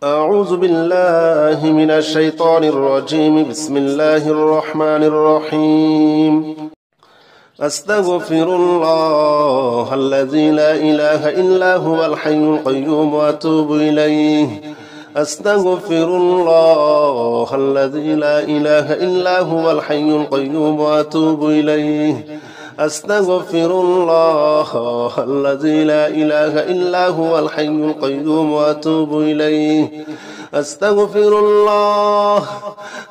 أعوذ بالله من الشيطان الرجيم. بسم الله الرحمن الرحيم. أستغفر الله الذي لا إله إلا هو الحي القيوم وأتوب إليه. أستغفر الله الذي لا إله إلا هو الحي القيوم وأتوب إليه. أستغفر الله الذي لا إله إلا هو الحي القيوم وأتوب إليه. أستغفر الله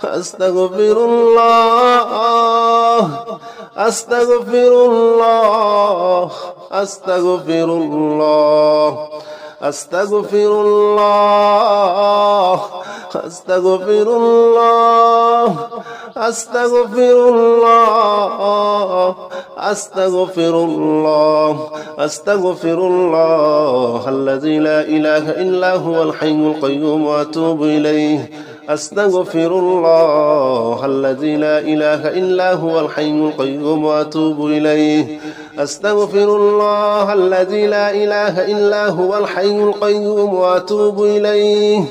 أستغفر الله أستغفر الله أستغفر الله أستغفر الله أستغفر الله أستغفر الله أستغفر الله أستغفر الله الذي لا إله إلا هو الحي القيوم وأتوب إليه. أستغفر الله الذي لا إله إلا هو الحي القيوم وأتوب إليه. أستغفر الله الذي لا إله إلا هو الحي القيوم وأتوب إليه.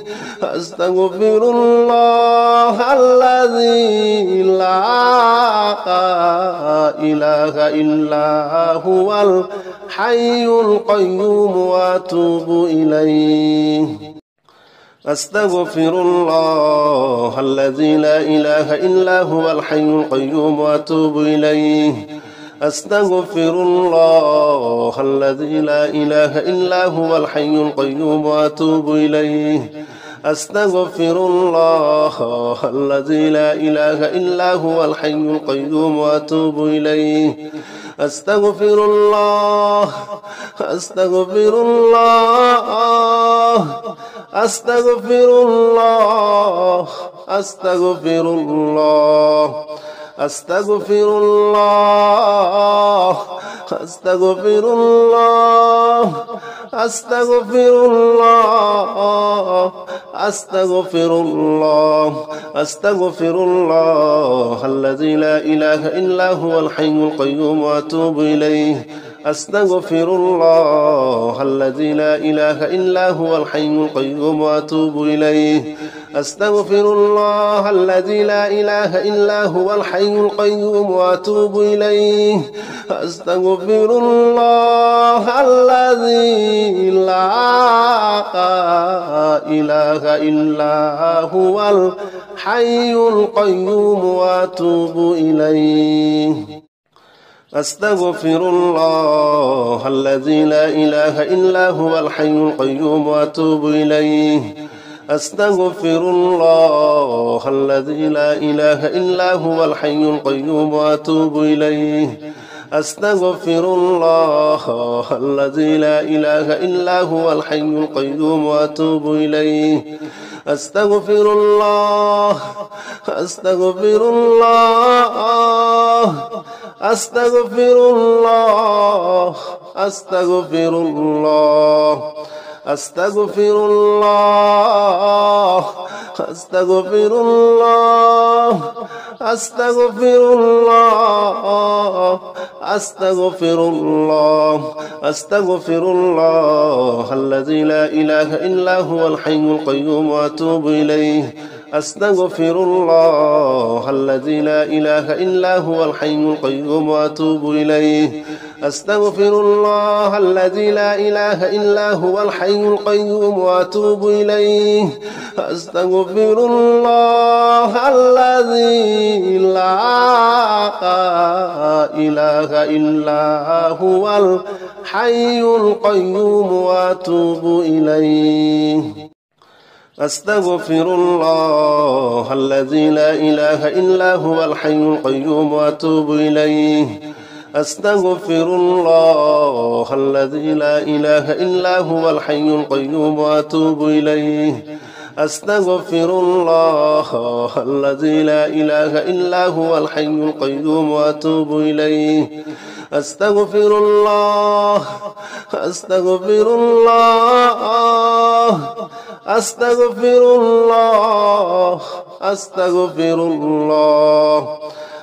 أستغفر الله الذي لا إله إلا هو الحي القيوم وأتوب إليه. أستغفر الله الذي لا إله إلا هو الحي القيوم وأتوب إليه. أستغفر الله الذي لا إله إلا هو الحي القيوم وأتوب إليه. أستغفر الله الذي لا إله إلا هو الحي القيوم وأتوب إليه. أستغفر الله أستغفر الله أستغفر الله أستغفر الله أستغفر الله أستغفر الله أستغفر الله أستغفر الله أستغفر الله الذي لا إله إلا هو الحي القيوم وأتوب إليه. أستغفر الله الذي لا إله إلا هو الحي القيوم وأتوب إليه. أستغفر الله الذي لا إله إلا هو الحي القيوم وأتوب إليه. أستغفر الله الذي لا إله إلا هو الحي القيوم وأتوب إليه. أستغفر الله الذي لا إله إلا هو الحي القيوم وأتوب إليه. أستغفر الله الذي لا إله إلا هو الحي القيوم وأتوب إليه. أستغفر الله الذي لا إله إلا هو الحي القيوم وأتوب إليه. أستغفر الله أستغفر الله أستغفر الله أستغفر الله أستغفر الله أستغفر الله أستغفر الله أستغفر الله أستغفر الله الذي لا إله إلا هو الحي القيوم وأتوب إليه. أستغفر الله الذي لا إله إلا هو الحي القيوم وأتوب إليه. أستغفر الله الذي لا إله إلا هو الحي القيوم وأتوب إليه. أستغفر الله الذي لا إله إلا هو الحي القيوم وأتوب إليه. أستغفر الله الذي لا إله إلا هو الحي القيوم وأتوب إليه. أستغفر الله الذي لا إله إلا هو الحي القيوم وأتوب إليه. أستغفر الله الذي لا إله إلا هو الحي القيوم وأتوب إليه. أستغفر الله أستغفر الله أستغفر الله أستغفر الله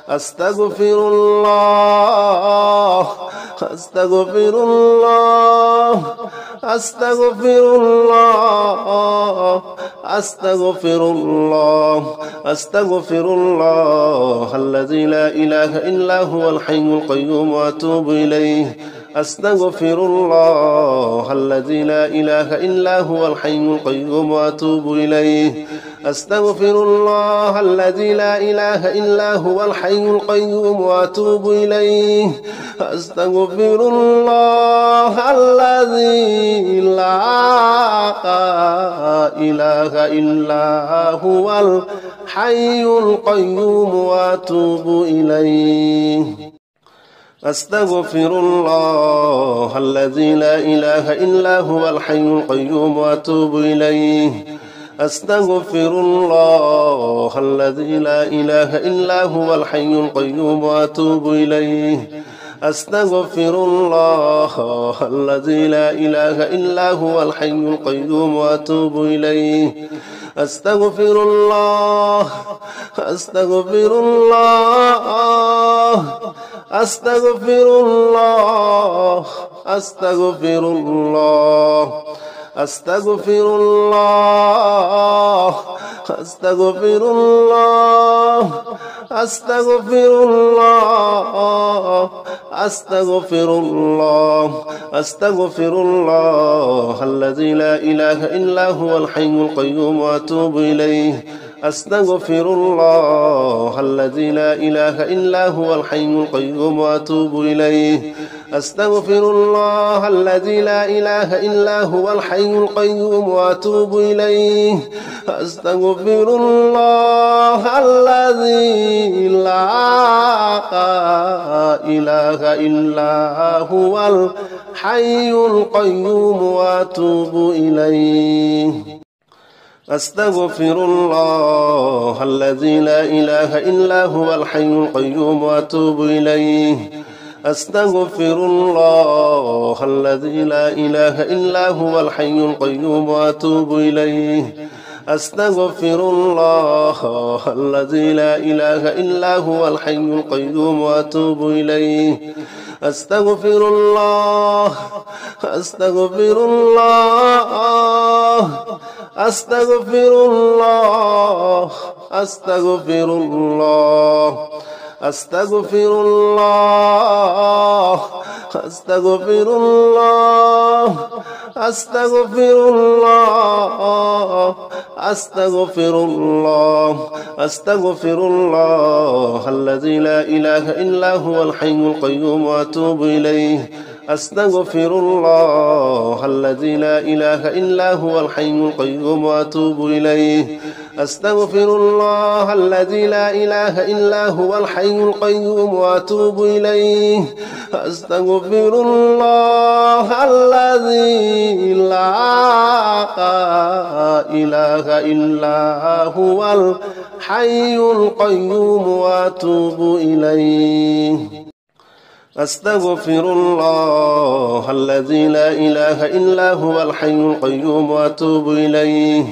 أستغفر الله أستغفر الله أستغفر الله أستغفر الله أستغفر الله الذي لا إله إلا هو الحي القيوم وأتوب إليه أستغفر الله الذي لا إله إلا هو الحي القيوم وأتوب إليه أستغفر الله الذي لا إله إلا هو الحي القيوم وأتوب إليه أستغفر الله الذي لا إله إلا هو الحي القيوم وأتوب إليه أستغفر الله الذي لا إله إلا هو الحي القيوم وأتوب إليه أستغفر الله الذي لا إله إلا هو الحي القيوم وأتوب إليه أستغفر الله الذي لا إله إلا هو الحي القيوم وأتوب إليه أستغفر الله أستغفر الله أستغفر الله أستغفر الله أستغفر الله أستغفر الله أستغفر الله أستغفر الله أستغفر الله الذي لا إله إلا هو الحي القيوم وأتوب إليه أستغفر الله الذي لا إله إلا هو الحي القيوم وأتوب إليه أستغفر الله الذي لا إله إلا هو الحي القيوم وأتوب إليه أستغفر الله الذي لا إله إلا هو الحي القيوم وأتوب إليه أستغفر الله الذي لا إله إلا هو الحي القيوم وأتوب إليه أستغفر الله الذي لا إله إلا هو الحي القيوم وأتوب إليه أستغفر الله الذي لا إله إلا هو الحي القيوم وأتوب إليه أستغفر الله أستغفر الله أستغفر الله أستغفر الله أستغفر الله أستغفر الله أستغفر الله أستغفر الله أستغفر الله الذي لا إله إلا هو الحي القيوم وأتوب إليه أستغفر الله الذي لا إله إلا هو الحي القيوم وأتوب إليه أستغفر الله الذي لا إله إلا هو الحي القيوم وأتوب إليه أستغفر الله الذي لا إله إلا هو الحي القيوم وأتوب إليه أستغفر الله الذي لا إله إلا هو الحي القيوم وأتوب إليه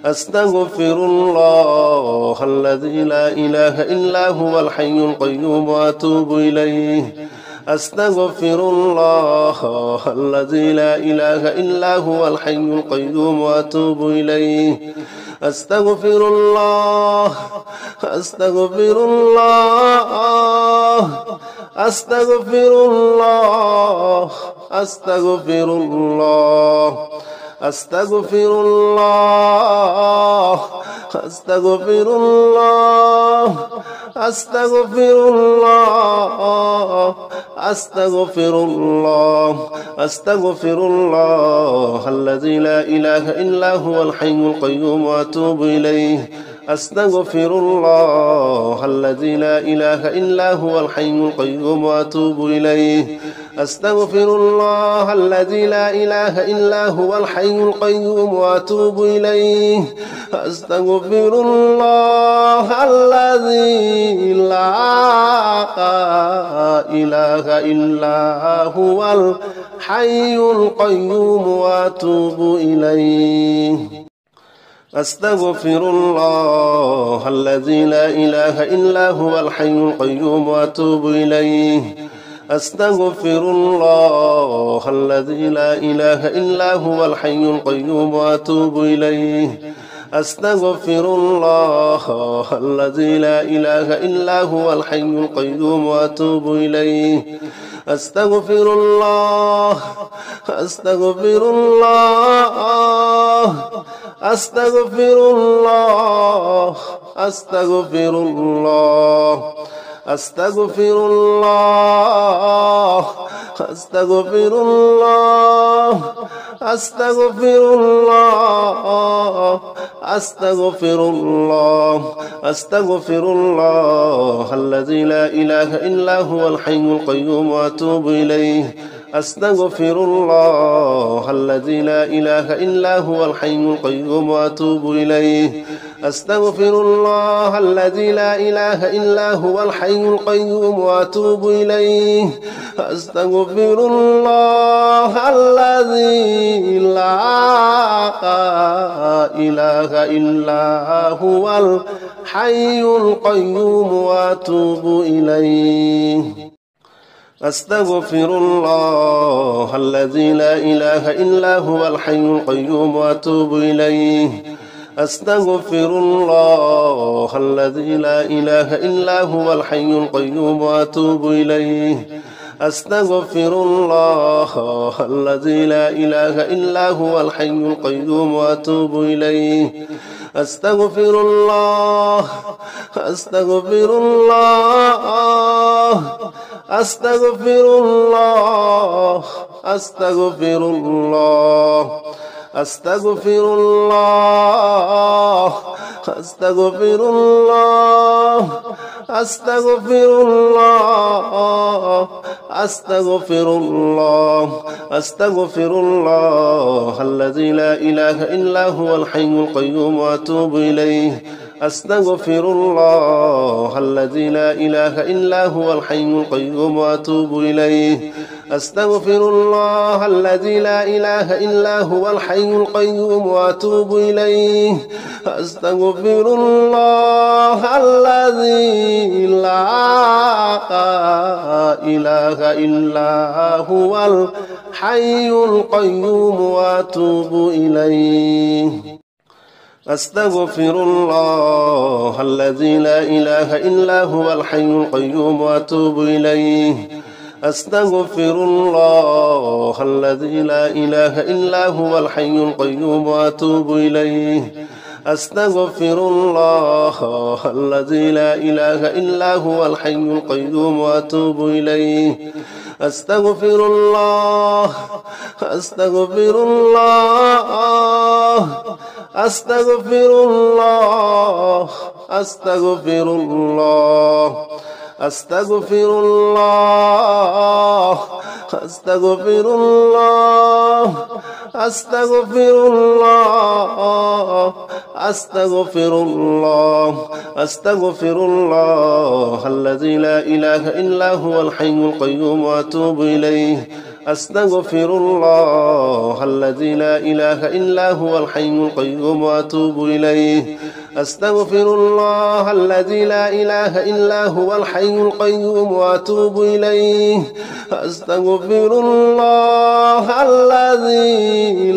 أستغفر الله الذي لا إله إلا هو الحي القيوم وأتوب إليه أستغفر الله الذي لا إله إلا هو الحي القيوم وأتوب إليه أستغفر الله أستغفر الله أستغفر الله أستغفر الله أستغفر الله أستغفر الله أستغفر الله أستغفر الله أستغفر الله الذي لا إله إلا هو الحي القيوم وأتوب إليه أستغفر الله الذي لا إله إلا هو الحي القيوم وأتوب إليه أستغفر الله الذي لا إله إلا هو الحي القيوم وأتوب إليه أستغفر الله الذي لا إله إلا هو الحي القيوم وأتوب إليه أستغفر الله الذي لا إله إلا هو الحي القيوم وأتوب إليه أستغفر الله الذي لا إله إلا هو الحي القيوم وأتوب إليه أستغفر الله الذي لا إله إلا هو الحي القيوم وأتوب إليه أستغفر الله أستغفر الله أستغفر الله أستغفر الله أستغفر الله أستغفر الله أستغفر الله أستغفر الله أستغفر الله الذي لا إله إلا هو الحي القيوم وأتوب إليه أستغفر الله الذي لا إله إلا هو الحي القيوم وأتوب إليه أستغفر الله الذي لا إله إلا هو الحي القيوم وأتوب إليه أستغفر الله الذي لا إله إلا هو الحي القيوم وأتوب إليه أستغفر الله الذي لا إله إلا هو الحي القيوم وأتوب إليه أستغفر الله الذي لا إله إلا هو الحي القيوم وأتوب إليه أستغفر الله الذي لا إله إلا هو الحي القيوم وأتوب إليه أستغفر الله أستغفر الله أستغفر الله أستغفر الله أستغفر الله أستغفر الله أستغفر الله أستغفر الله أستغفر الله الذي لا إله إلا هو الحي القيوم وأتوب إليه أستغفر الله الذي لا إله إلا هو الحي القيوم وأتوب إليه أستغفر الله الذي لا إله إلا هو الحي القيوم وأتوب إليه أستغفر الله الذي لا إله إلا هو الحي القيوم وأتوب إليه أستغفر الله الذي لا إله إلا هو الحي القيوم وأتوب إليه أستغفر الله الذي لا إله إلا هو الحي القيوم وأتوب إليه أستغفر الله الذي لا إله إلا هو الحي القيوم وأتوب إليه أستغفر الله أستغفر الله أستغفر الله أستغفر الله أستغفر الله أستغفر الله أستغفر الله أستغفر الله أستغفر الله الذي لا إله إلا هو الحي القيوم وأتوب إليه أستغفر الله الذي لا إله إلا هو الحي القيوم وأتوب إليه أستغفر الله الذي لا إله إلا هو الحي القيوم وأتوب إليه أستغفر الله الذي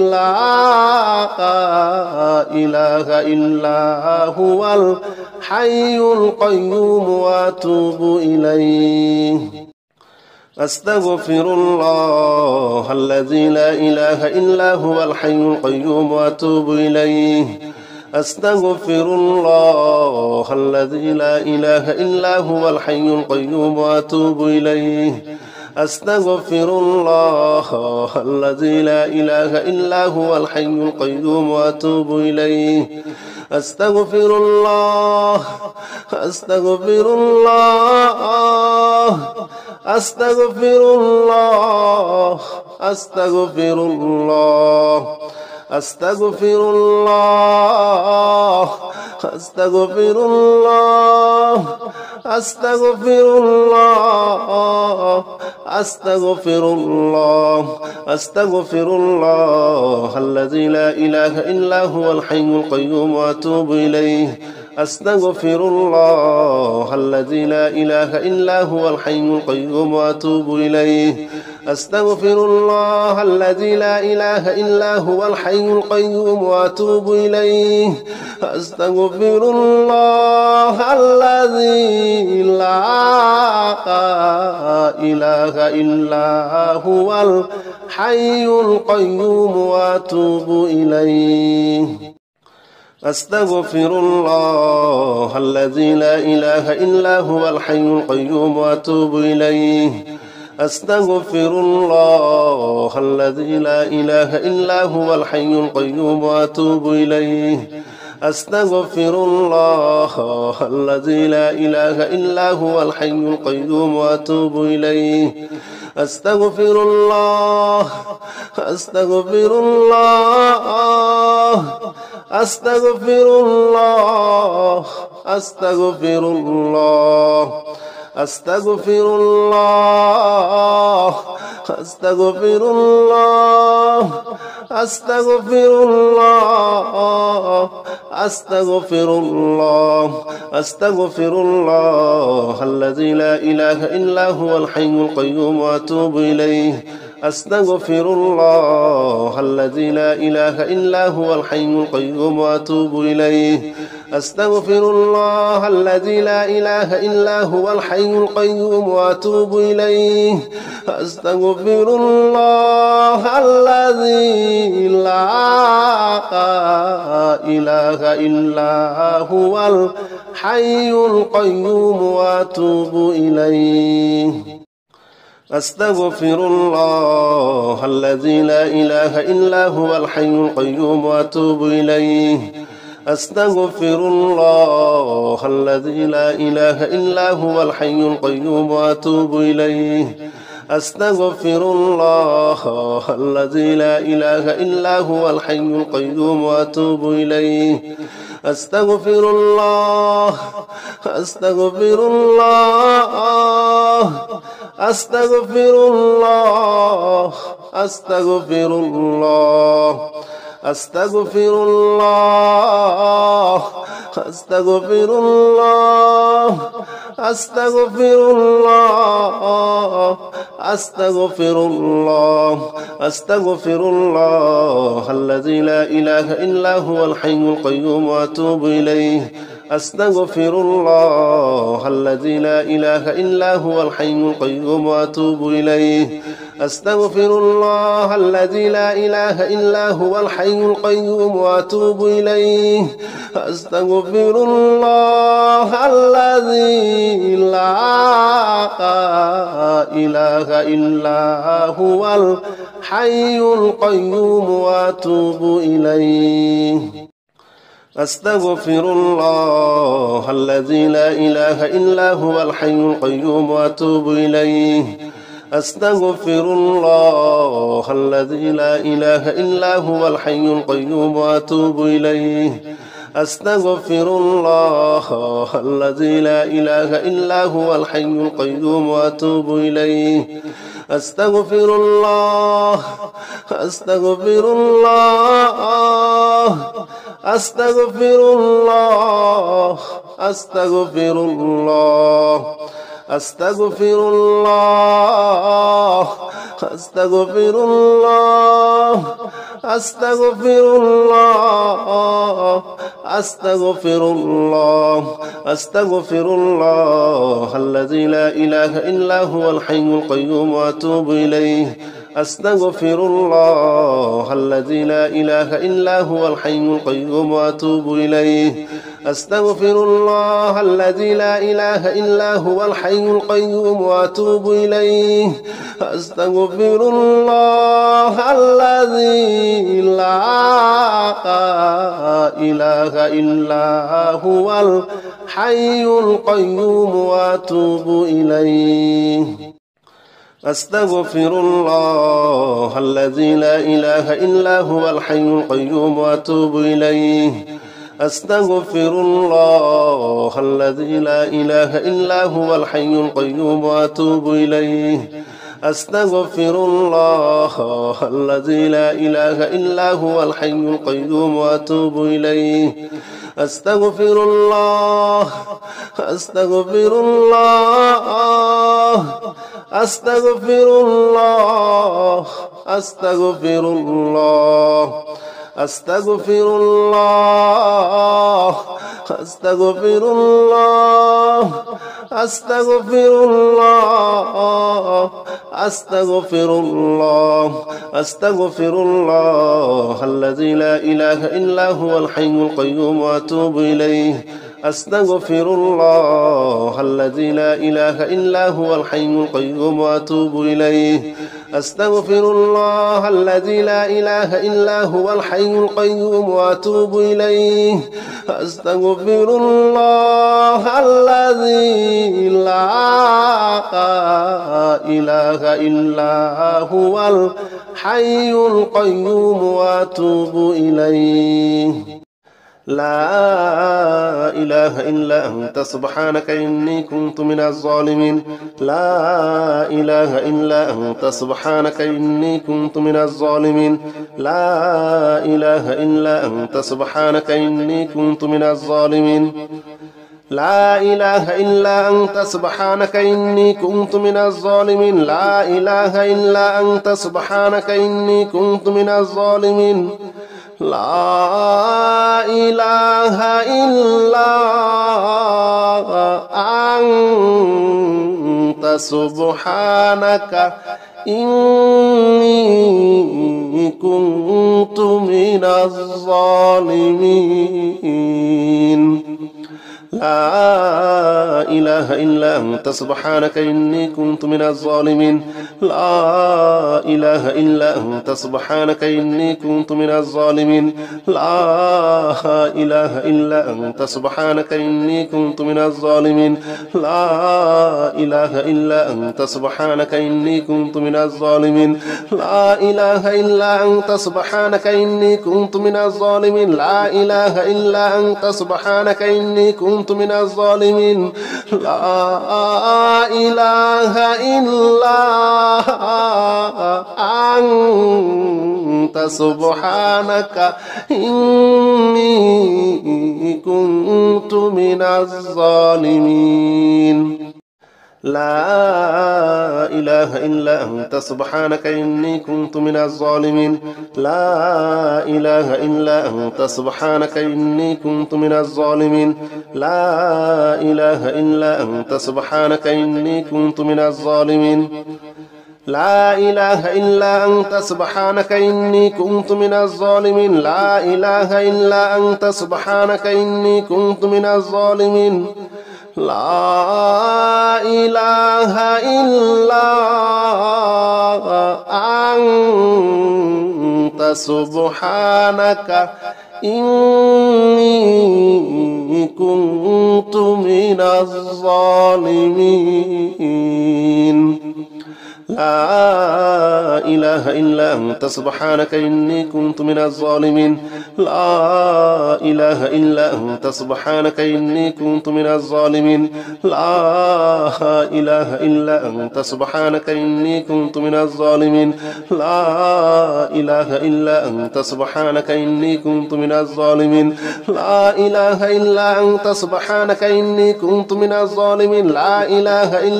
لا إله إلا هو الحي القيوم وأتوب إليه أستغفر الله الذي لا إله إلا هو الحي القيوم وأتوب إليه أستغفر الله الذي لا إله إلا هو الحي القيوم وأتوب إليه أستغفر الله الذي لا إله إلا هو الحي القيوم وأتوب إليه أستغفر الله أستغفر الله أستغفر الله أستغفر الله أستغفر الله أستغفر الله أستغفر الله أستغفر الله أستغفر الله الذي لا إله إلا هو الحي القيوم وأتوب إليه أستغفر الله الذي لا إله إلا هو الحي القيوم وأتوب إليه أستغفر الله الذي لا إله إلا هو الحي القيوم وأتوب إليه أستغفر الله الذي لا إله إلا هو الحي القيوم وأتوب إليه أستغفر الله الذي لا إله إلا هو الحي القيوم وأتوب إليه أستغفر الله الذي لا إله إلا هو الحي القيوم وأتوب إليه أستغفر الله الذي لا إله إلا هو الحي القيوم وأتوب إليه أستغفر الله أستغفر الله أستغفر الله أستغفر الله أستغفر الله أستغفر الله أستغفر الله أستغفر الله أستغفر الله الذي لا إله إلا هو الحي القيوم وأتوب إليه أستغفر الله الذي لا إله إلا هو الحي القيوم وأتوب إليه أستغفر الله الذي لا إله إلا هو الحي القيوم وأتوب إليه أستغفر الله الذي لا إله إلا هو الحي القيوم وأتوب إليه أستغفر الله الذي لا إله إلا هو الحي القيوم وأتوب إليه أستغفر الله الذي لا إله إلا هو الحي القيوم وأتوب إليه أستغفر الله الذي لا إله إلا هو الحي القيوم وأتوب إليه أستغفر الله أستغفر الله أستغفر الله أستغفر الله أستغفر الله أستغفر الله أستغفر الله أستغفر الله أستغفر الله الذي لا إله إلا هو الحي القيوم وأتوب إليه أستغفر الله الذي لا إله إلا هو الحي القيوم وأتوب إليه أستغفر الله الذي لا إله إلا هو الحي القيوم وأتوب إليه أستغفر الله الذي لا إله إلا هو الحي القيوم وأتوب إليه أستغفر الله الذي لا إله إلا هو الحي القيوم وأتوب إليه أستغفر الله الذي لا إله إلا هو الحي القيوم وأتوب إليه أستغفر الله الذي لا إله إلا هو الحي القيوم وأتوب إليه أستغفر الله أستغفر الله أستغفر الله أستغفر الله أستغفر الله أستغفر الله أستغفر الله أستغفر الله أستغفر الله الذي لا إله إلا هو الحي القيوم وأتوب إليه أستغفر الله الذي لا إله إلا هو الحي القيوم وأتوب إليه أستغفر الله الذي لا إله إلا هو الحي القيوم وأتوب إليه أستغفر الله الذي لا إله إلا هو الحي القيوم وأتوب إليه أستغفر الله الذي لا إله إلا هو الحي القيوم وأتوب إليه أستغفر الله الذي لا إله إلا هو الحي القيوم وأتوب إليه أستغفر الله الذي لا إله إلا هو الحي القيوم وأتوب إليه أستغفر الله أستغفر الله أستغفر الله أستغفر الله أستغفر الله أستغفر الله أستغفر الله أستغفر الله أستغفر الله الذي لا إله إلا هو الحي القيوم وأتوب إليه أستغفر الله الذي لا إله إلا هو الحي القيوم وأتوب إليه أستغفر الله الذي لا إله إلا هو الحي القيوم وأتوب إليه أستغفر الله الذي لا إله إلا هو الحي القيوم وأتوب إليه لا إله إلا أنت سبحانك إني كنت من الظالمين لا إله إلا أنت سبحانك إني كنت من الظالمين لا إله إلا أنت سبحانك إني كنت من الظالمين لا إله إلا أنت سبحانك إني كنت من الظالمين لا إله إلا أنت سبحانك إني كنت من الظالمين لا إله إلا أنت سبحانك إني كنت من الظالمين لا إله إلا أنت سبحانك إني كنت من الظالمين لا إله إلا أنت سبحانك إني كنت من الظالمين لا إله إلا أنت سبحانك إني كنت من الظالمين لا إله إلا أنت سبحانك إني كنت من الظالمين لا إله إلا أنت سبحانك إني كنت من الظالمين لا إله إلا أنت سبحانك إني كنت من الظالمين لا إله إلا أنت سبحانك إني كنت من الظالمين لا إله إلا أنت سبحانك إني كنت من الظالمين لا إله إلا أنت سبحانك إني كنت من الظالمين لا إله إلا أنت سبحانك إني كنت من الظالمين لا إله إلا أنت سبحانك إني كنت من الظالمين لا إله إلا أنت سبحانك إني كنت من الظالمين لا إله إلا أنت سبحانك إني كنت من الظالمين لا إله إلا أنت سبحانك إني كنت من الظالمين لا إله إلا أنت سبحانك إني كنت من الظالمين لا إله إلا أنت سبحانك إني كنت من الظالمين لا إله إلا أنت سبحانك إني كنت من الظالمين لا إله إلا أنت سبحانك إني كنت من الظالمين لا إله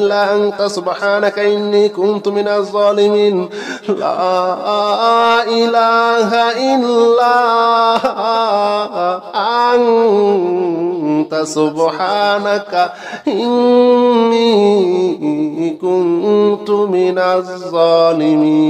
إلا أنت سبحانك إني كنت من الظالمين لا إله إلا أنت سبحانك إني كنت من الظالمين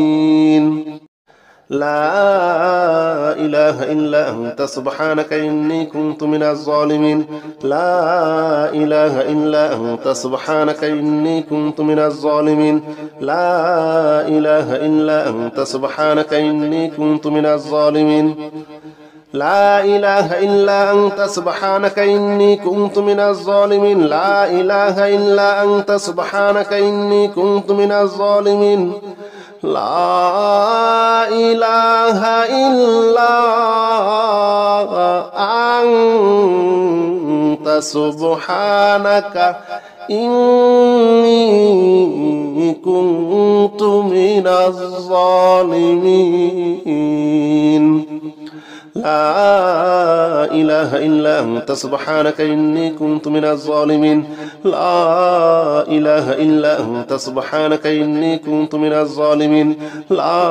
لا إله إلا أنت سبحانك إني كنت من الظالمين لا إله إلا أنت سبحانك إني كنت من الظالمين لا إله إلا أنت سبحانك إني كنت من الظالمين لا إله إلا أنت سبحانك إني كنت من الظالمين لا إله إلا أنت سبحانك إني كنت من الظالمين لا إله إلا أنت سبحانك إني كنت من الظالمين لا إله إلا أنت سبحانك إني كنت من الظالمين لا إله إلا أنت سبحانك إني كنت من الظالمين لا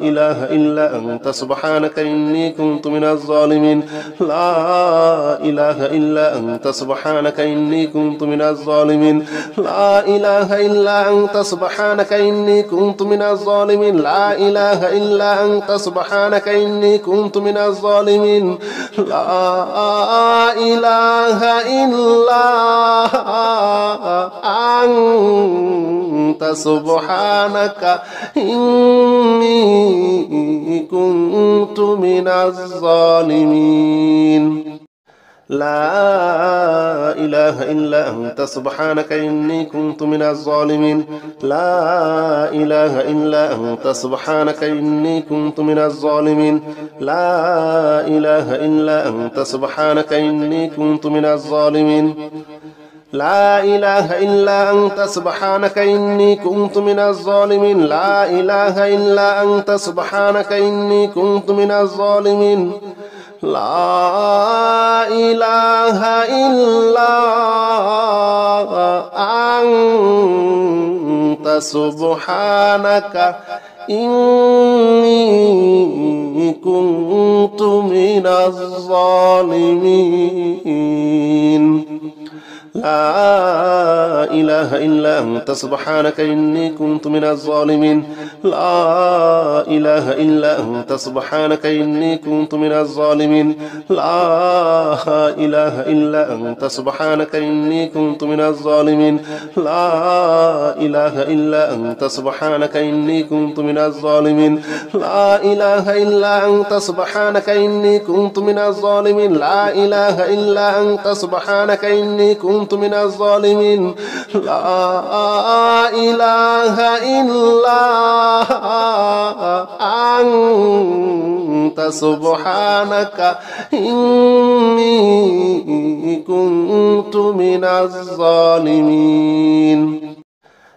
إله إلا أنت سبحانك إني كنت من الظالمين لا إله إلا أنت سبحانك إني كنت من الظالمين لا إله إلا أنت سبحانك إني كنت من الظالمين لا إله إلا أنت سبحانك إني كنت من الظالمين لا إله إلا أنت سبحانك إني كنت من الظالمين لا إله إلا أنت سبحانك إني كنت من الظالمين لا إله إلا أنت سبحانك إني كنت من الظالمين لا إله إلا أنت سبحانك إني كنت من الظالمين لا إله إلا أنت سبحانك إني كنت من الظالمين لا إله إلا أنت سبحانك إني كنت من الظالمين لا إله إلا أنت سبحانك إني كنت من الظالمين لا إله إلا أنت سبحانك إني كنت من الظالمين لا إله إلا أنت سبحانك إني كنت من الظالمين لا إله إلا أنت سبحانك إني كنت من الظالمين لا إله إلا أنت سبحانك إني كنت من الظالمين لا إله إلا أنت سبحانك إني كنت من الظالمين لا إله إلا أنت سبحانك إني كنت من الظالمين لا إله إلا أنت سبحانك إني كنت من الظالمين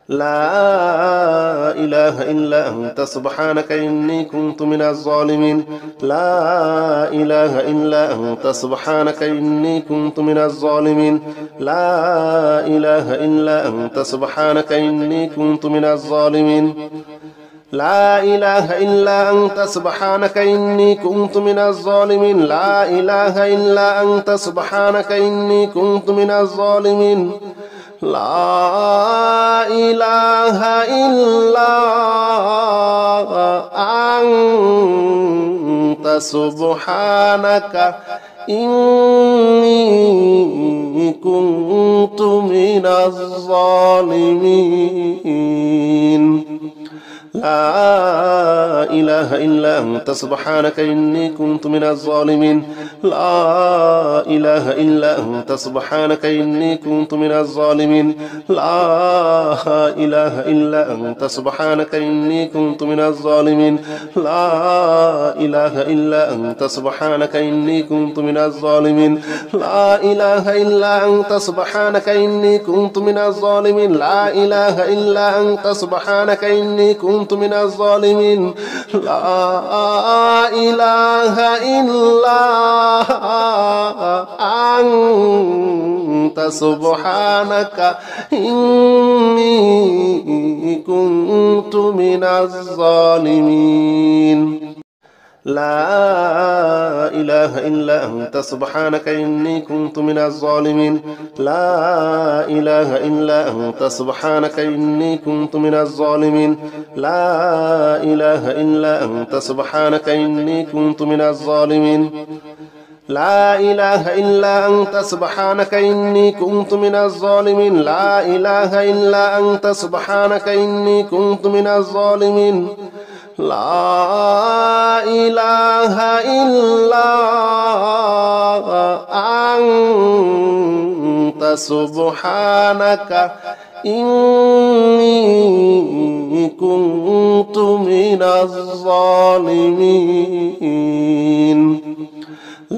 لا إله إلا أنت سبحانك إني كنت من الظالمين لا إله إلا أنت سبحانك إني كنت من الظالمين لا إله إلا أنت سبحانك إني كنت من الظالمين لا إله إلا أنت سبحانك إني كنت من الظالمين لا إله إلا أنت سبحانك إني كنت من الظالمين لا إله إلا أنت سبحانك إني كنت من الظالمين لا إله إلا أنت سبحانك إني كنت من الظالمين لا إله إلا أنت سبحانك إني كنت من الظالمين لا إله إلا أنت سبحانك إني كنت من الظالمين لا إله إلا أنت سبحانك إني كنت من الظالمين لا إله إلا أنت سبحانك إني كنت من الظالمين لا إله إلا أنت سبحانك إني كنت من الظالمين لا إله إلا أنت سبحانك إني كنت من الظالمين لا إله إلا أنت سبحانك إني كنت من الظالمين لا إله إلا أنت سبحانك إني كنت من الظالمين لا إله إلا أنت سبحانك إني كنت من الظالمين لا إله إلا أنت سبحانك إني كنت من الظالمين لا إله إلا أنت سبحانك إني كنت من الظالمين لا إله إلا أنت سبحانك إني كنت من الظالمين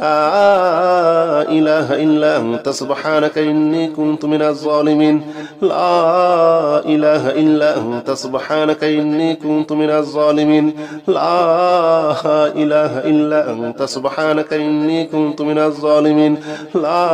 لا إله إلا أنت سبحانك إني كنت من الظالمين لا إله إلا أنت سبحانك إني كنت من الظالمين لا إله إلا أنت سبحانك إني كنت من الظالمين لا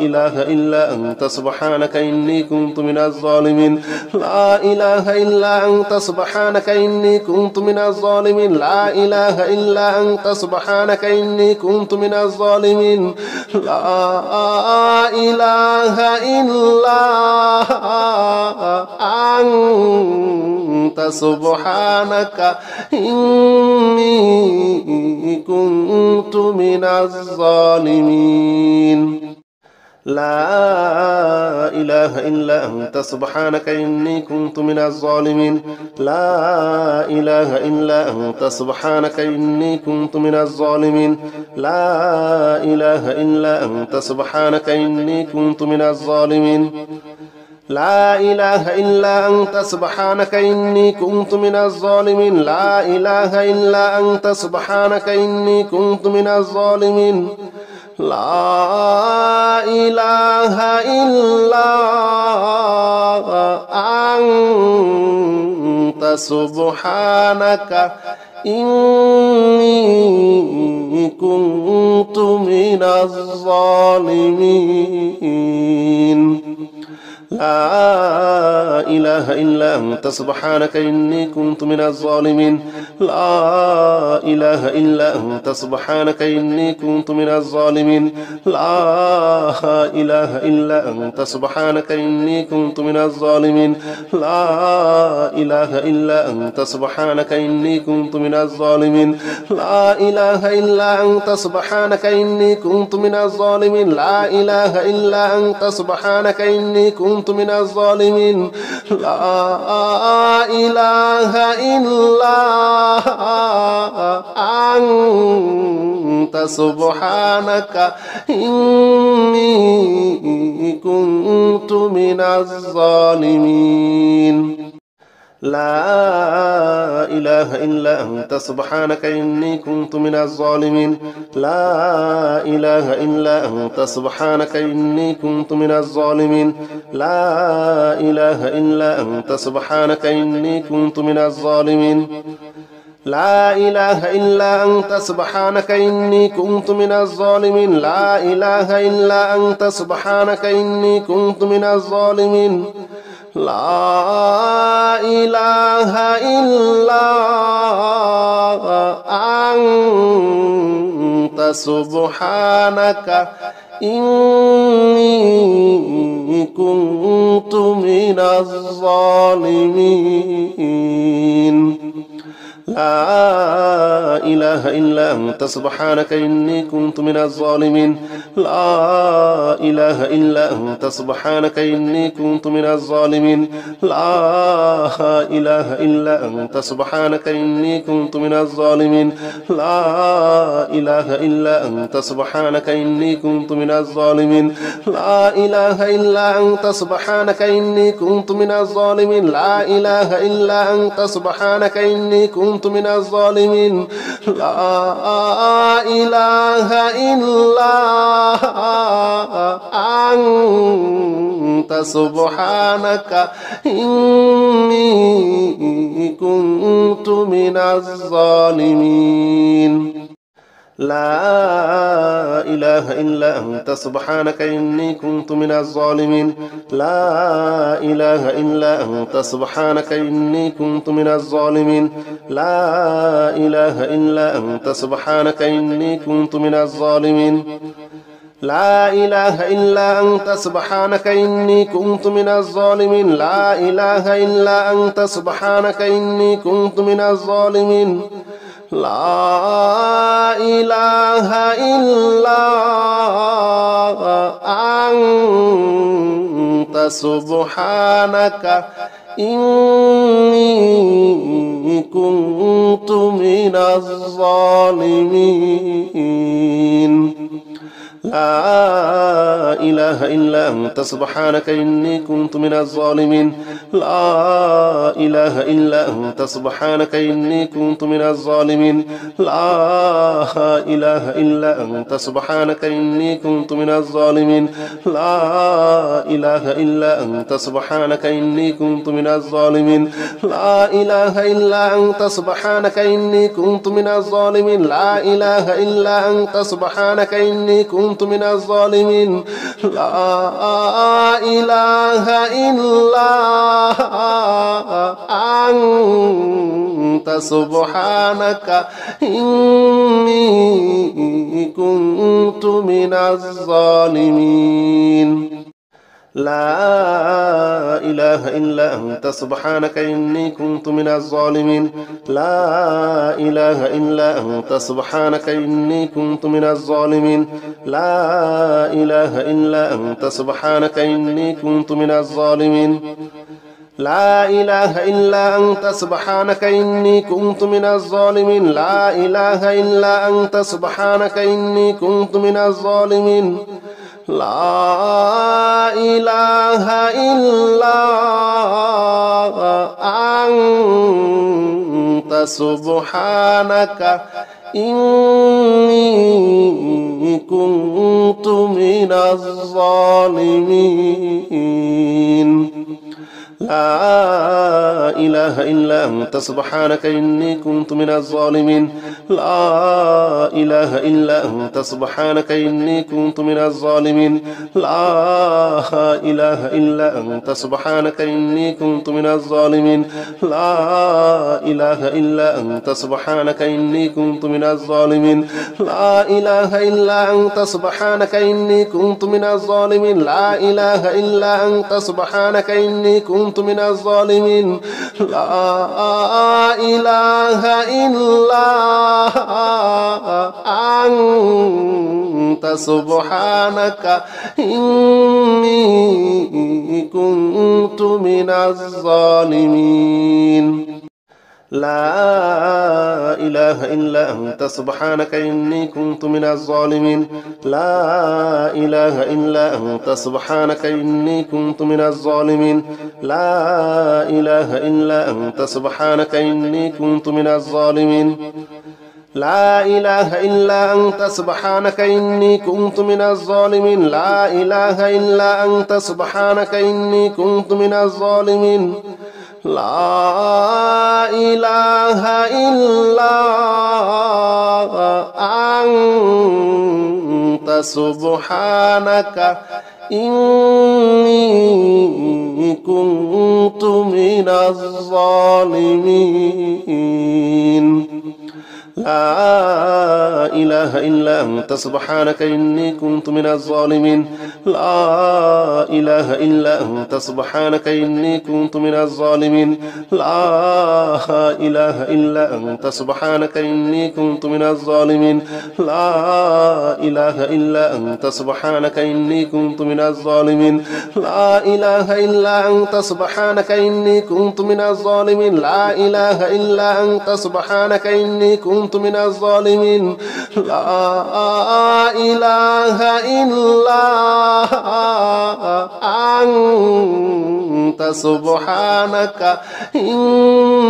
إله إلا أنت سبحانك إني كنت من الظالمين لا إله إلا أنت سبحانك إني كنت من الظالمين لا إله إلا أنت سبحانك إني كنت من الظالمين لا إله إلا أنت سبحانك إني كنت من الظالمين لا إله إلا أنت سبحانك إني كنت من الظالمين لا إله إلا أنت سبحانك إني كنت من الظالمين لا إله إلا أنت سبحانك إني كنت من الظالمين لا إله إلا أنت سبحانك إني كنت من الظالمين لا إله إلا أنت سبحانك إني كنت من الظالمين لا إله إلا أنت سبحانك إني كنت من الظالمين لا إله إلا أنت سبحانك إني كنت من الظالمين لا إله إلا أنت سبحانك إني كنت من الظالمين لا إله إلا أنت سبحانك إني كنت من الظالمين لا إله إلا أنت سبحانك إني كنت من الظالمين لا إله إلا أنت سبحانك إني كنت من الظالمين لا إله إلا أنت سبحانك إني كنت من الظالمين لا إله إلا أنت سبحانك إني كنت من الظالمين لا إله إلا أنت سبحانك إني كنت من الظالمين لا إله إلا أنت سبحانك إني كنت من الظالمين لا إله إلا أنت سبحانك إني كنت من الظالمين لا إله إلا أنت سبحانك إني كنت من الظالمين لا إله إلا أنت سبحانك إني كنت من الظالمين لا إله إلا أنت سبحانك إني كنت من الظالمين لا إله إلا أنت سبحانك إني كنت من الظالمين لا إله إلا أنت سبحانك إني كنت من الظالمين لا إله إلا أنت سبحانك إني كنت من الظالمين لا إله إلا أنت سبحانك إني كنت من الظالمين لا إله إلا أنت سبحانك إني كنت من الظالمين لا إله إلا أنت سبحانك إني كنت من الظالمين لا إله إلا أنت سبحانك إني كنت من الظالمين لا إله إلا أنت سبحانك إني كنت من الظالمين لا إله إلا أنت سبحانك إني كنت من الظالمين لا إله إلا أنت سبحانك إني كنت من الظالمين لا إله إلا أنت سبحانك إني كنت من الظالمين لا إله إلا أنت سبحانك إني كنت من الظالمين لا إله إلا أنت سبحانك إني كنت من الظالمين لا إله إلا أنت سبحانك إني كنت من الظالمين لا إله إلا أنت سبحانك إني كنت من الظالمين لا إله إلا أنت سبحانك إني كنت من الظالمين لا إله إلا أنت سبحانك إني كنت من الظالمين لا إله إلا أنت سبحانك إني كنت من الظالمين لا إله إلا أنت سبحانك إني كنت من الظالمين لا إله إلا أنت سبحانك إني كنت من الظالمين لا إله إلا أنت سبحانك إني كنت من الظالمين لا إله إلا أنت سبحانك إني كنت من الظالمين لا إله إلا أنت سبحانك إني كنت من الظالمين لا إله إلا أنت سبحانك إني كنت من الظالمين لا إله إلا أنت سبحانك إني كنت من الظالمين لا إله إلا أنت سبحانك إني كنت من الظالمين لا إله إلا أنت سبحانك إني كنت من الظالمين لا إله إلا أنت سبحانك إني كنت من الظالمين لا إله إلا أنت سبحانك إني كنت من الظالمين لا إله إلا أنت سبحانك إني كنت من الظالمين لا إله إلا أنت سبحانك إني كنت من الظالمين لا إله إلا أنت سبحانك إني كنت من الظالمين لا إله إلا أنت سبحانك إني كنت من الظالمين لا إله إلا أنت سبحانك إني كنت من الظالمين لا إله إلا أنت سبحانك إني كنت من الظالمين لا إله إلا أنت سبحانك إني كنت من الظالمين لا إله إلا أنت سبحانك إني كنت من الظالمين لا إله إلا أنت سبحانك إني كنت من الظالمين لا إله إلا أنت سبحانك إني كنت من الظالمين لا إله إلا أنت سبحانك إني كنت من الظالمين لا إله إلا أنت سبحانك إني كنت من الظالمين لا إله إلا أنت سبحانك إني كنت من الظالمين لا إله إلا أنت سبحانك إني كنت من الظالمين لا إله إلا أنت سبحانك إني كنت من الظالمين لا إله إلا أنت سبحانك إني كنت من الظالمين لا إله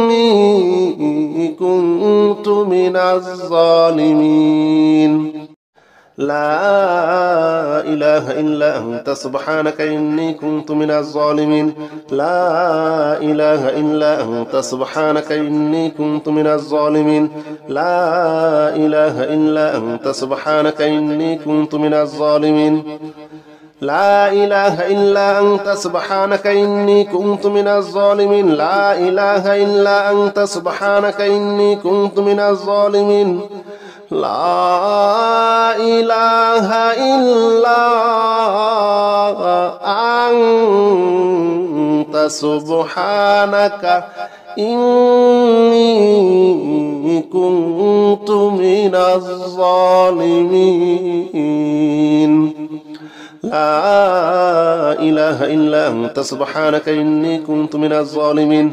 إلا أنت سبحانك إني كنت من الظالمين لا إله إلا أنت سبحانك إني كنت من الظالمين لا إله إلا أنت سبحانك إني كنت من الظالمين لا إله إلا أنت سبحانك إني كنت من الظالمين لا إله إلا أنت سبحانك إني كنت من الظالمين لا إله إلا أنت سبحانك إني كنت من الظالمين لا إله إلا أنت سبحانك إني كنت من الظالمين لا إله إلا أنت سبحانك إني كنت من الظالمين